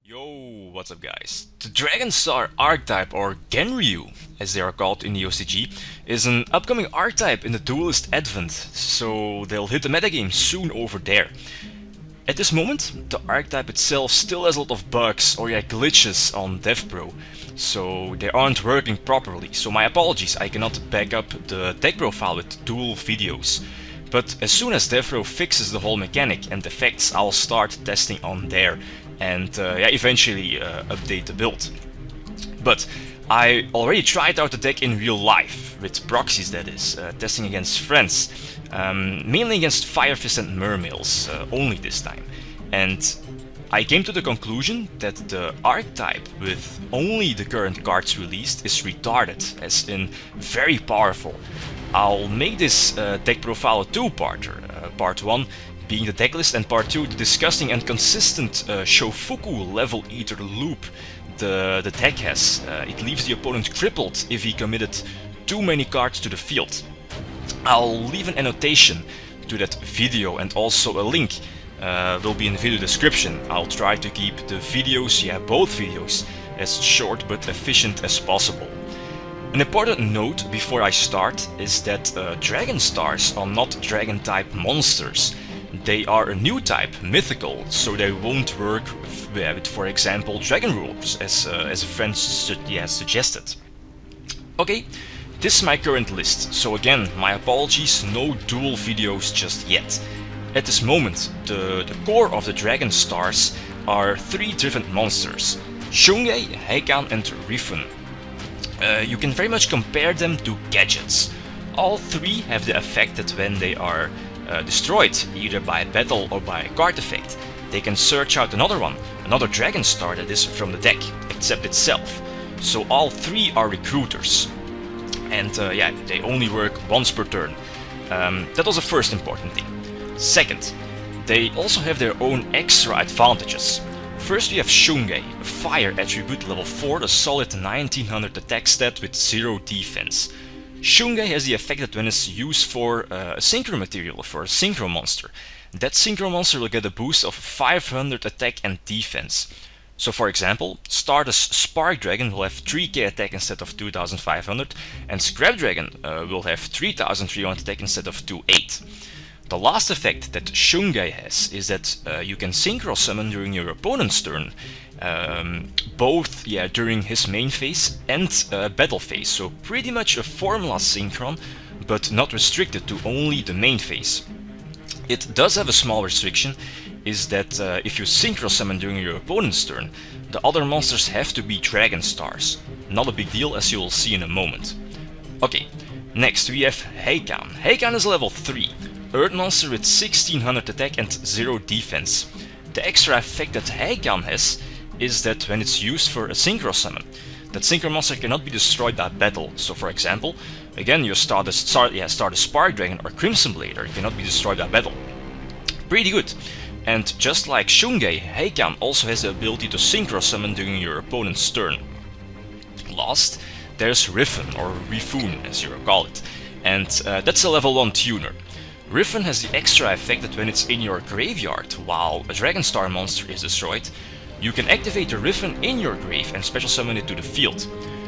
Yo, what's up guys? The Dragonstar archetype, or Genryu as they are called in the OCG, is an upcoming archetype in the Duelist Advent, so they'll hit the metagame soon over there. At this moment, the archetype itself still has a lot of bugs or glitches on DevPro, so they aren't working properly, so my apologies, I cannot back up the deck profile with dual videos. But as soon as DevPro fixes the whole mechanic and effects, I'll start testing on there and eventually update the build. But I already tried out the deck in real life, with proxies that is, testing against friends, mainly against Fire Fist and Mermails, only this time. And I came to the conclusion that the archetype with only the current cards released is retarded, as in very powerful. I'll make this deck profile a two-parter, part 1 being the decklist and part 2 the disgusting and consistent Shofuku level eater loop the deck has. It leaves the opponent crippled if he committed too many cards to the field. I'll leave an annotation to that video, and also a link will be in the video description. I'll try to keep the videos, both videos, as short but efficient as possible. An important note before I start is that Dragonstars are not dragon type monsters. They are a new type, mythical, so they won't work with, for example, dragon rules, as a friend suggested. Okay, this is my current list, so again, my apologies, no dual videos just yet. At this moment, the core of the Dragonstars are 3 different monsters: Shungei, Heikan and Rifun. You can very much compare them to gadgets. All 3 have the effect that when they are destroyed, either by battle or by a card effect, they can search out another Dragonstar that is from the deck, except itself. So all 3 are recruiters. And they only work once per turn. That was the first important thing. Second, they also have their own extra advantages. First we have Shungei, a fire attribute level 4, a solid 1900 attack stat with 0 defense. Shungei has the effect that when it's used for a synchro material, for a synchro monster, that synchro monster will get a boost of 500 attack and defense. So for example, Stardust Spark Dragon will have 3k attack instead of 2500, and Scrap Dragon will have 3300 attack instead of 28. The last effect that Shungei has is that you can synchro summon during your opponent's turn, both during his main phase and battle phase, so pretty much a formula synchron, but not restricted to only the main phase. It does have a small restriction, is that if you synchro summon during your opponent's turn, the other monsters have to be Dragonstars. Not a big deal, as you will see in a moment. Okay, next we have Heikan. Heikan is level 3. Earth monster with 1600 attack and 0 defense. The extra effect that Heikan has is that when it's used for a synchro summon, that synchro monster cannot be destroyed by battle. So for example, again you start a Spark Dragon or Crimson Blader, it cannot be destroyed by battle. Pretty good. And just like Shungei, Heikan also has the ability to synchro summon during your opponent's turn. Last, there's Rifun, or Rifun as you call it, and that's a level 1 tuner. Rifun has the extra effect that when it's in your graveyard while a Dragonstar monster is destroyed, you can activate the Rifun in your grave and special summon it to the field.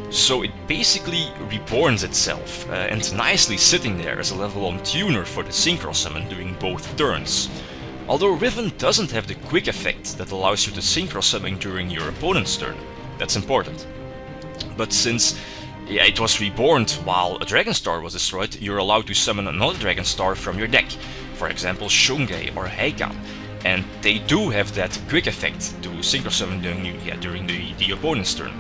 So it basically reborns itself, and nicely sitting there as a level 1 tuner for the synchro summon during both turns. Although Rifun doesn't have the quick effect that allows you to synchro summon during your opponent's turn. That's important. But since it was reborn while a Dragonstar was destroyed, you're allowed to summon another Dragonstar from your deck, for example Shungei or Heikan, and they do have that quick effect to synchro summon during the opponent's turn.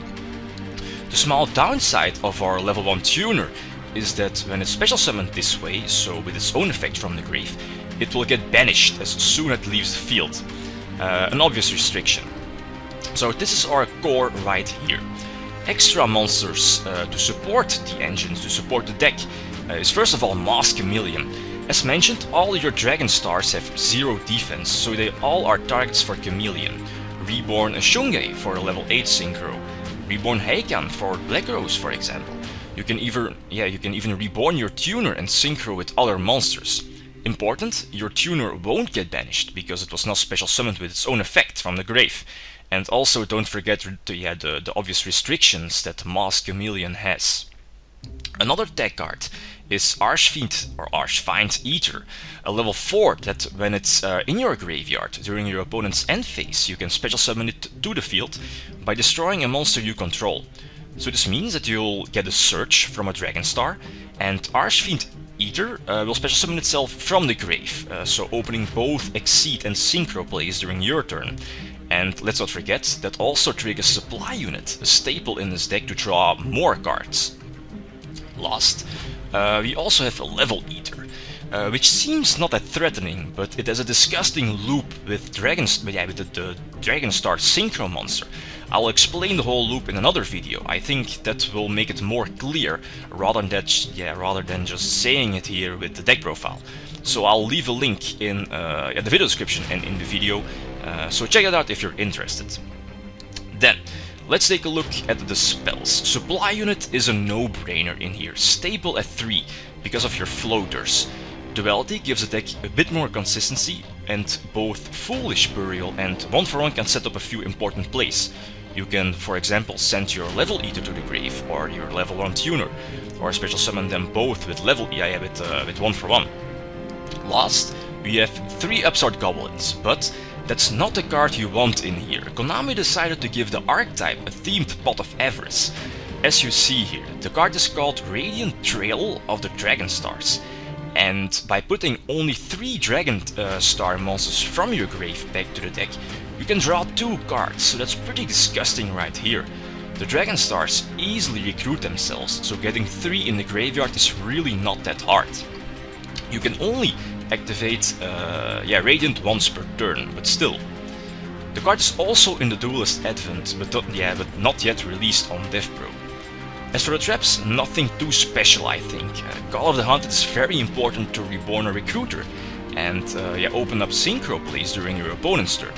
The small downside of our level 1 tuner is that when it's special summoned this way, so with its own effect from the grave, it will get banished as soon as it leaves the field. An obvious restriction. So this is our core right here. Extra monsters to support the engines, to support the deck, is first of all Mask Chameleon. As mentioned, all your Dragonstars have 0 defense, so they all are targets for Chameleon. Reborn Shungei for a level 8 synchro. Reborn Heikan for Black Rose, for example. You can even reborn your tuner and synchro with other monsters. Important, your tuner won't get banished because it was not special summoned with its own effect from the grave. And also don't forget the obvious restrictions that Mask Chameleon has. Another tech card is Archfiend Eater, a level 4 that when it's in your graveyard during your opponent's end phase, you can special summon it to the field by destroying a monster you control. So this means that you'll get a search from a Dragonstar, and Archfiend Eater will special summon itself from the grave, so opening both Exceed and Synchro plays during your turn. And let's not forget that also triggers Supply Unit, a staple in this deck to draw more cards. Last, we also have a Level Eater, which seems not that threatening, but it has a disgusting loop with the Dragonstar Synchro monster. I'll explain the whole loop in another video. I think that will make it more clear rather than just saying it here with the deck profile. So I'll leave a link in the video description and in the video, so check it out if you're interested. Then, let's take a look at the spells. Supply Unit is a no-brainer in here, staple at 3 because of your floaters. Duality gives the deck a bit more consistency, and both Foolish Burial and 1-for-1 can set up a few important plays. You can, for example, send your Level Eater to the grave, or your level 1 Tuner, or special summon them both with with 1-for-1. Last, we have 3 Upstart Goblins, but that's not the card you want in here. Konami decided to give the archetype a themed Pot of Avarice. As you see here, the card is called Radiant Trail of the Dragonstars. And by putting only 3 Dragonstar monsters from your grave back to the deck, you can draw 2 cards, so that's pretty disgusting right here. The Dragonstars easily recruit themselves, so getting 3 in the graveyard is really not that hard. You can only activate Radiant once per turn, but still. The card is also in the Duelist Advent, but not yet released on DevPro. As for the traps, nothing too special, I think. Call of the Hunted is very important to reborn a recruiter and open up synchro plays during your opponent's turn.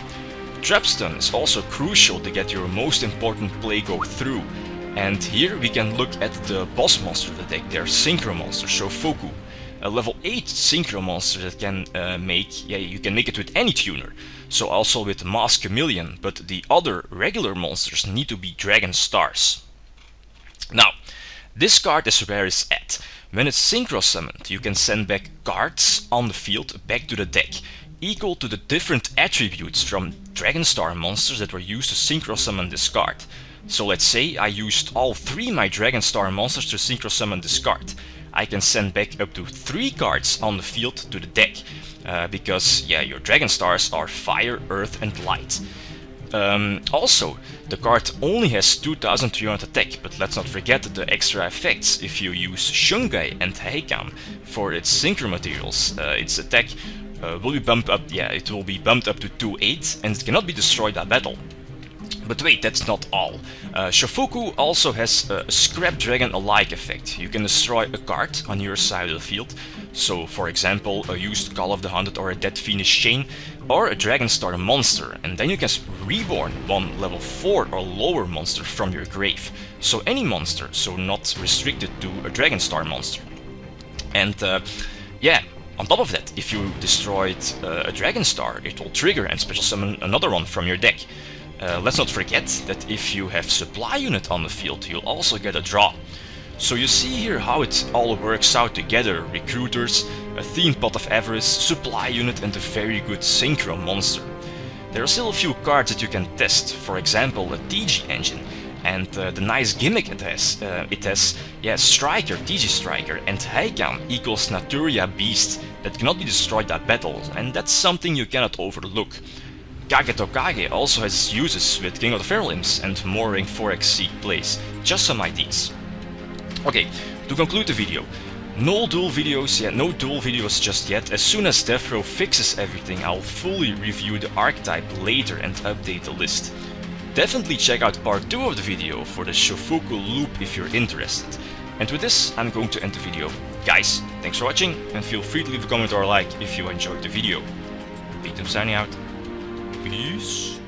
Trapstun is also crucial to get your most important play go through, and here we can look at the boss monster of the deck, their synchro monster, Shofuku. A level 8 synchro monster that can you can make it with any tuner, so also with Mask Chameleon, but the other regular monsters need to be Dragonstars. Now, this card is where it's at. When it's synchro summoned, you can send back cards on the field back to the deck, equal to the different attributes from Dragonstar monsters that were used to synchro summon this card. So let's say I used all 3 my Dragonstar monsters to synchro summon this card. I can send back up to 3 cards on the field to the deck, because your Dragonstars are Fire, Earth and Light. Also, the card only has 2300 attack, but let's not forget the extra effects. If you use Shungai and Heikam for its synchro materials, its attack will be bumped up. It will be bumped up to 2/8, and it cannot be destroyed by battle. But wait, that's not all. Shofuku also has a Scrap Dragon alike effect. You can destroy a card on your side of the field, so for example a used Call of the Hunted or a Dead Phoenix Chain, or a Dragonstar monster, and then you can reborn one level 4 or lower monster from your grave. So any monster, so not restricted to a Dragonstar monster. And on top of that, if you destroyed a Dragonstar, it will trigger and special summon another one from your deck. Let's not forget that if you have Supply Unit on the field, you'll also get a draw. So you see here how it all works out together: recruiters, a themed Pot of Avarice, Supply Unit and a very good synchro monster. There are still a few cards that you can test, for example a TG engine, and the nice gimmick it has. Striker, TG Striker, and Heikam equals Naturia Beast that cannot be destroyed by battle, and that's something you cannot overlook. Kage also has uses with King of the Feral Imps and more rank 4 Exceed plays. Just some ideas. Okay, to conclude the video, no duel videos just yet. As soon as DevPro fixes everything, I'll fully review the archetype later and update the list. Definitely check out part 2 of the video for the Shofuku loop if you're interested. And with this, I'm going to end the video. Guys, thanks for watching, and feel free to leave a comment or a like if you enjoyed the video. Pete, I'm signing out. Peace.